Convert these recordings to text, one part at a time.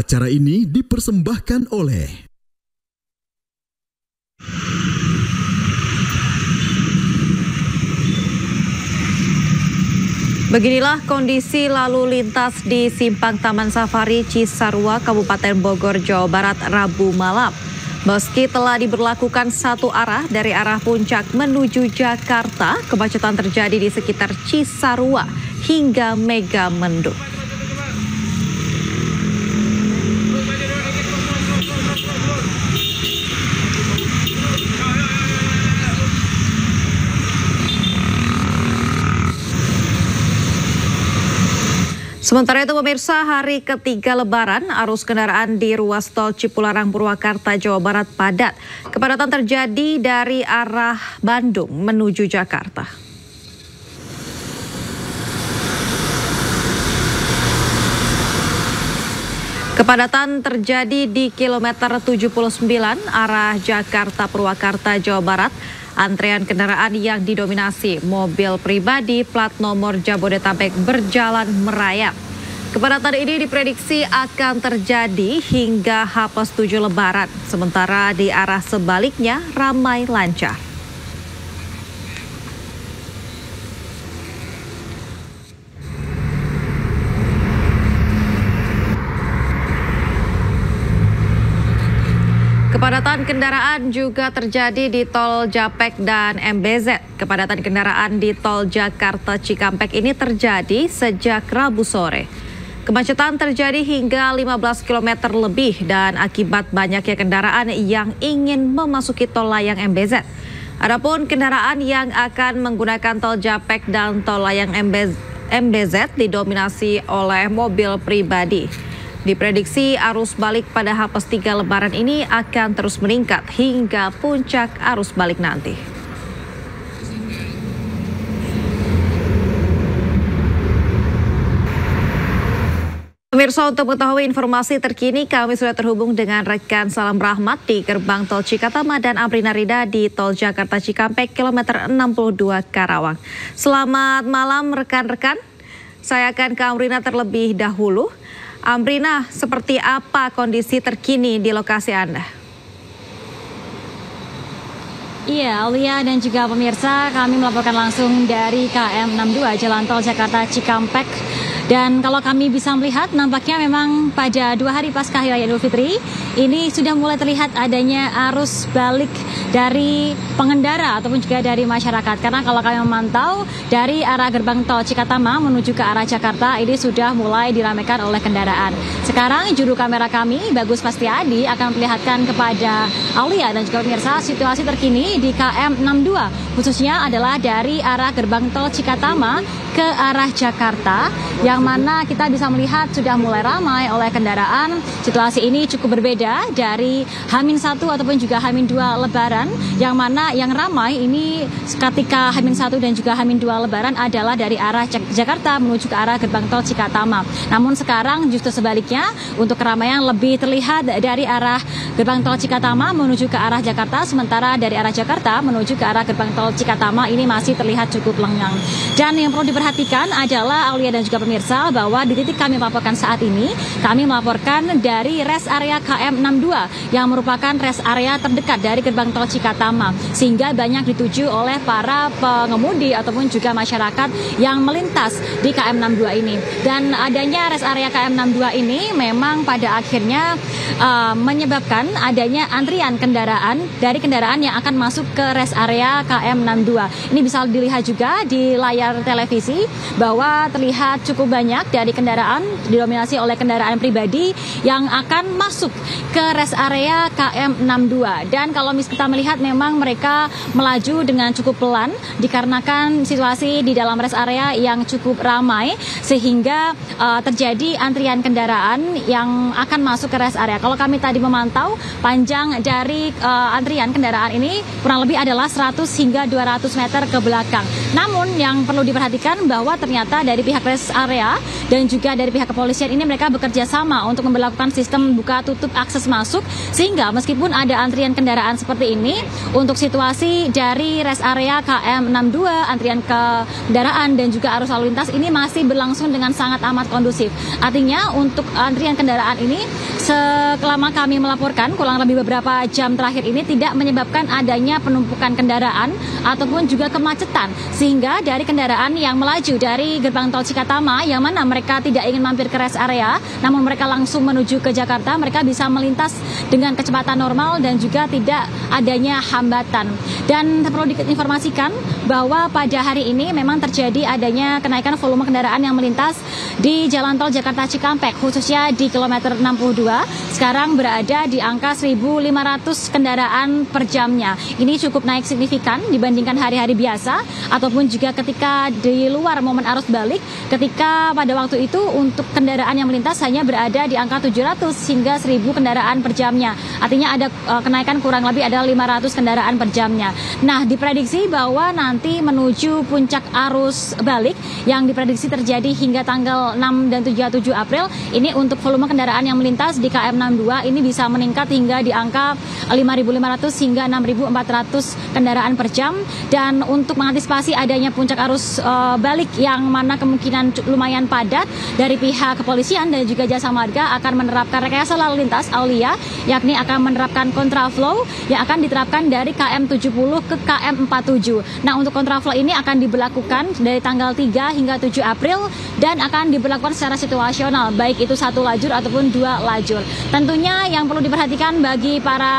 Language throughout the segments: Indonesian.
Acara ini dipersembahkan oleh Beginilah kondisi lalu lintas di Simpang Taman Safari Cisarua, Kabupaten Bogor, Jawa Barat, Rabu malam. Meski telah diberlakukan satu arah dari arah Puncak menuju Jakarta, kemacetan terjadi di sekitar Cisarua hingga Megamendung. Sementara itu pemirsa, hari ketiga Lebaran, arus kendaraan di ruas tol Cipularang Purwakarta, Jawa Barat padat. Kepadatan terjadi dari arah Bandung menuju Jakarta. Kepadatan terjadi di kilometer 79 arah Jakarta Purwakarta, Jawa Barat. Antrean kendaraan yang didominasi mobil pribadi plat nomor Jabodetabek berjalan merayap. Kepadatan ini diprediksi akan terjadi hingga H+7 Lebaran, sementara di arah sebaliknya ramai lancar. Kepadatan kendaraan juga terjadi di Tol Japek dan MBZ. Kepadatan kendaraan di Tol Jakarta Cikampek ini terjadi sejak Rabu sore. Kemacetan terjadi hingga 15 km lebih dan akibat banyaknya kendaraan yang ingin memasuki tol layang MBZ. Adapun kendaraan yang akan menggunakan Tol Japek dan Tol layang MBZ didominasi oleh mobil pribadi. Diprediksi arus balik pada H+3 Lebaran ini akan terus meningkat hingga puncak arus balik nanti. Pemirsa, untuk mengetahui informasi terkini, kami sudah terhubung dengan rekan Salam Rahmat di gerbang Tol Cikatama dan Amrina Rida di Tol Jakarta Cikampek, kilometer 62 Karawang. Selamat malam rekan-rekan, saya akan ke Amrina terlebih dahulu. Amrina, seperti apa kondisi terkini di lokasi Anda? Iya, Aulia dan juga pemirsa, kami melaporkan langsung dari KM 62 Jalan Tol Jakarta Cikampek. Dan kalau kami bisa melihat, nampaknya memang pada 2 hari pasca Hari Raya Idul Fitri, ini sudah mulai terlihat adanya arus balik dari pengendara ataupun juga dari masyarakat. Karena kalau kami memantau dari arah gerbang tol Cikatama menuju ke arah Jakarta, ini sudah mulai diramaikan oleh kendaraan. Sekarang juru kamera kami, Bagus Pastiadi, akan memperlihatkan kepada Aulia dan juga pemirsa situasi terkini di KM 62, khususnya adalah dari arah gerbang tol Cikatama ke arah Jakarta, yang mana kita bisa melihat sudah mulai ramai oleh kendaraan. Situasi ini cukup berbeda dari H-1 ataupun juga H-2 Lebaran, yang mana yang ramai ini ketika H-1 dan juga H-2 Lebaran adalah dari arah Jakarta menuju ke arah gerbang tol Cikatama. Namun sekarang justru sebaliknya, untuk keramaian lebih terlihat dari arah gerbang tol Cikatama menuju ke arah Jakarta, sementara dari arah Jakarta menuju ke arah gerbang tol Cikatama ini masih terlihat cukup lengang. Dan yang perlu diperhatikan adalah Aulia dan juga pemirsa, bahwa di titik kami melaporkan saat ini, kami melaporkan dari rest area KM 62 yang merupakan rest area terdekat dari gerbang tol Cikatama, sehingga banyak dituju oleh para pengemudi ataupun juga masyarakat yang melintas di KM 62 ini. Dan adanya rest area KM 62 ini memang pada akhirnya menyebabkan adanya antrian kendaraan dari kendaraan yang akan masuk ke rest area KM 62. Ini bisa dilihat juga di layar televisi bahwa terlihat cukup banyak dari kendaraan didominasi oleh kendaraan pribadi yang akan masuk ke rest area KM 62. Dan kalau kita melihat memang mereka melaju dengan cukup pelan dikarenakan situasi di dalam rest area yang cukup ramai, sehingga terjadi antrian kendaraan yang akan masuk ke rest area. Kalau kami tadi memantau, panjang dari antrian kendaraan ini kurang lebih adalah 100 hingga 200 meter ke belakang. Namun yang perlu diperhatikan bahwa ternyata dari pihak rest area dan juga dari pihak kepolisian ini mereka bekerja sama untuk memperlakukan sistem buka tutup akses masuk, sehingga meskipun ada antrian kendaraan seperti ini, untuk situasi dari rest area KM 62, antrian kendaraan dan juga arus lalu lintas ini masih berlangsung dengan sangat amat kondusif. Artinya untuk antrian kendaraan ini selama kami melaporkan kurang lebih beberapa jam terakhir ini tidak menyebabkan adanya penumpukan kendaraan ataupun juga kemacetan, sehingga dari kendaraan yang melaju dari gerbang tol Cikatama yang mana mereka tidak ingin mampir ke rest area namun mereka langsung menuju ke Jakarta, mereka bisa melintas dengan kecepatan normal dan juga tidak adanya hambatan. Dan perlu diinformasikan bahwa pada hari ini memang terjadi adanya kenaikan volume kendaraan yang melintas di jalan tol Jakarta Cikampek, khususnya di kilometer 62, sekarang berada di angka 1.500 kendaraan per jamnya. Ini cukup naik signifikan dibandingkan hari-hari biasa, ataupun juga ketika di luar momen arus balik, ketika pada waktu itu untuk kendaraan yang melintas hanya berada di angka 700 hingga 1.000 kendaraan per jamnya. Artinya ada kenaikan kurang lebih ada 500 kendaraan per jamnya. Nah, diprediksi bahwa nanti menuju puncak arus balik yang diprediksi terjadi hingga tanggal 6 dan 7 April, ini untuk volume kendaraan yang melintas di KM 62 ini bisa meningkat hingga di angka 5.500 hingga 6.400 kendaraan per jam. Dan untuk mengantisipasi adanya puncak arus balik yang mana kemungkinan lumayan padat, dari pihak kepolisian dan juga jasa marga akan menerapkan rekayasa lalu lintas Aulia, yakni akan menerapkan kontraflow yang akan diterapkan dari KM 70 ke KM 47. Nah, untuk kontraflow ini akan diberlakukan dari tanggal 3 hingga 7 April dan akan diberlakukan secara situasional, baik itu satu lajur ataupun dua lajur. Tentunya yang perlu diperhatikan bagi para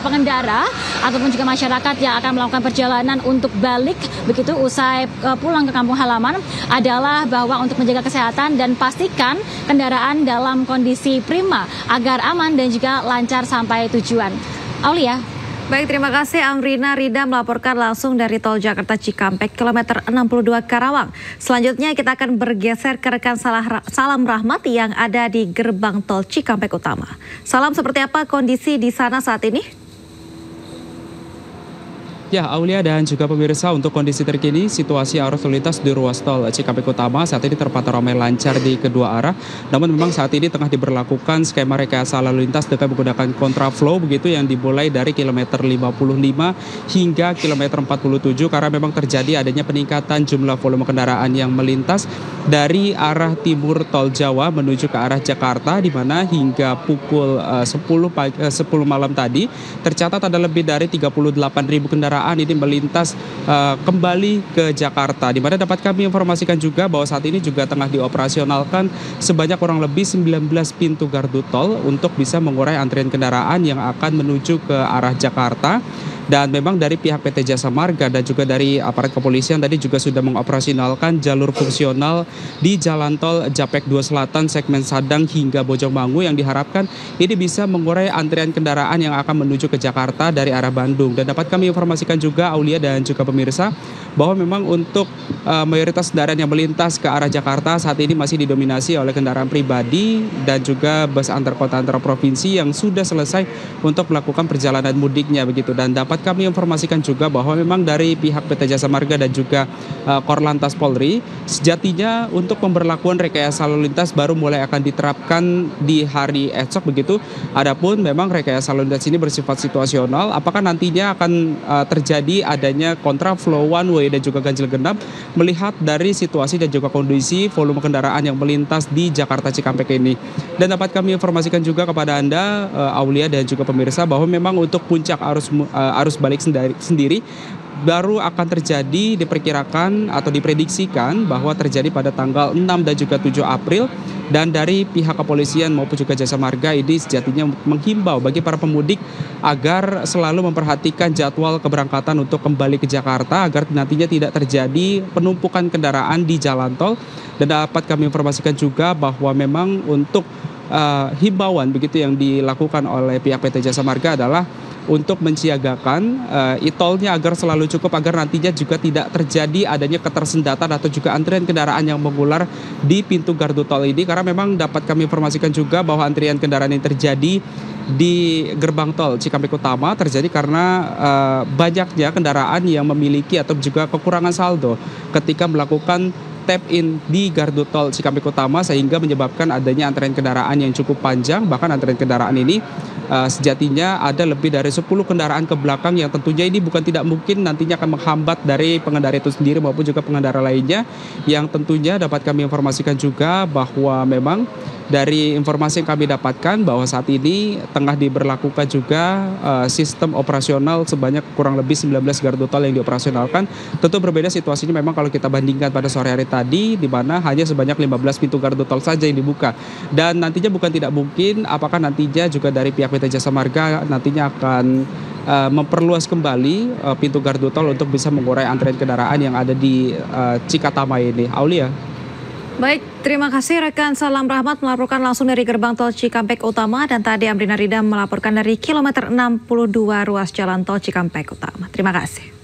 pengendara ataupun juga masyarakat yang akan melakukan perjalanan untuk balik begitu usai pulang ke kampung halaman adalah bahwa untuk menjaga kesehatan dan pastikan kendaraan dalam kondisi prima agar aman dan juga lancar sampai tujuan. Aulia. Baik, terima kasih Amrina Rida melaporkan langsung dari tol Jakarta Cikampek, kilometer 62 Karawang. Selanjutnya kita akan bergeser ke rekan Salam Rahmat yang ada di gerbang tol Cikampek Utama. Salam, seperti apa kondisi di sana saat ini? Ya, Aulia dan juga pemirsa, untuk kondisi terkini situasi arus lalu lintas di ruas tol Cikampek Utama saat ini terpantau ramai lancar di kedua arah. Namun memang saat ini tengah diberlakukan skema rekayasa lalu lintas dengan menggunakan kontraflow begitu yang dimulai dari kilometer 55 hingga kilometer 47 karena memang terjadi adanya peningkatan jumlah volume kendaraan yang melintas dari arah timur tol Jawa menuju ke arah Jakarta, di mana hingga pukul 10 malam tadi tercatat ada lebih dari 38.000 kendaraan ini melintas kembali ke Jakarta, di mana dapat kami informasikan juga bahwa saat ini juga tengah dioperasionalkan sebanyak kurang lebih 19 pintu gardu tol untuk bisa mengurai antrian kendaraan yang akan menuju ke arah Jakarta. Dan memang dari pihak PT Jasa Marga dan juga dari aparat kepolisian tadi juga sudah mengoperasionalkan jalur fungsional di Jalan Tol Japek 2 Selatan segmen Sadang hingga Bojongmangu yang diharapkan ini bisa mengurai antrian kendaraan yang akan menuju ke Jakarta dari arah Bandung. Dan dapat kami informasikan juga Aulia dan juga pemirsa bahwa memang untuk mayoritas kendaraan yang melintas ke arah Jakarta saat ini masih didominasi oleh kendaraan pribadi dan juga bus antar kota antar provinsi yang sudah selesai untuk melakukan perjalanan mudiknya begitu. Dan dapat kami informasikan juga bahwa memang dari pihak PT Jasa Marga dan juga Korlantas Polri sejatinya untuk pemberlakuan rekayasa lalu lintas baru mulai akan diterapkan di hari esok begitu. Adapun memang rekayasa lalu lintas ini bersifat situasional, apakah nantinya akan terjadi adanya kontraflow, one way dan juga ganjil genap melihat dari situasi dan juga kondisi volume kendaraan yang melintas di Jakarta Cikampek ini. Dan dapat kami informasikan juga kepada Anda Aulia dan juga pemirsa bahwa memang untuk puncak arus balik sendiri baru akan terjadi diperkirakan atau diprediksikan bahwa terjadi pada tanggal 6 dan juga 7 April. Dan dari pihak kepolisian maupun juga Jasa Marga ini sejatinya menghimbau bagi para pemudik agar selalu memperhatikan jadwal keberangkatan untuk kembali ke Jakarta agar nantinya tidak terjadi penumpukan kendaraan di jalan tol. Dan dapat kami informasikan juga bahwa memang untuk himbauan begitu yang dilakukan oleh pihak PT Jasa Marga adalah untuk mensiagakan e-tolnya agar selalu cukup agar nantinya juga tidak terjadi adanya ketersendatan atau juga antrian kendaraan yang mengular di pintu gardu tol ini, karena memang dapat kami informasikan juga bahwa antrian kendaraan yang terjadi di gerbang tol Cikampek Utama terjadi karena banyaknya kendaraan yang memiliki atau juga kekurangan saldo ketika melakukan tap in di gardu tol Cikampek Utama sehingga menyebabkan adanya antrian kendaraan yang cukup panjang. Bahkan antrian kendaraan ini sejatinya ada lebih dari 10 kendaraan ke belakang yang tentunya ini bukan tidak mungkin nantinya akan menghambat dari pengendara itu sendiri maupun juga pengendara lainnya, yang tentunya dapat kami informasikan juga bahwa memang Dari informasi yang kami dapatkan bahwa saat ini tengah diberlakukan juga sistem operasional sebanyak kurang lebih 19 gardu tol yang dioperasionalkan. Tentu berbeda situasinya memang kalau kita bandingkan pada sore hari tadi, di mana hanya sebanyak 15 pintu gardu tol saja yang dibuka. Dan nantinya bukan tidak mungkin apakah nantinya juga dari pihak PT Jasa Marga nantinya akan memperluas kembali pintu gardu tol untuk bisa mengurai antrian kendaraan yang ada di Cikatama ini. Aulia. Baik, terima kasih rekan Salam Rahmat melaporkan langsung dari gerbang tol Cikampek Utama, dan tadi Amrina Rida melaporkan dari kilometer 62 ruas jalan tol Cikampek Utama. Terima kasih.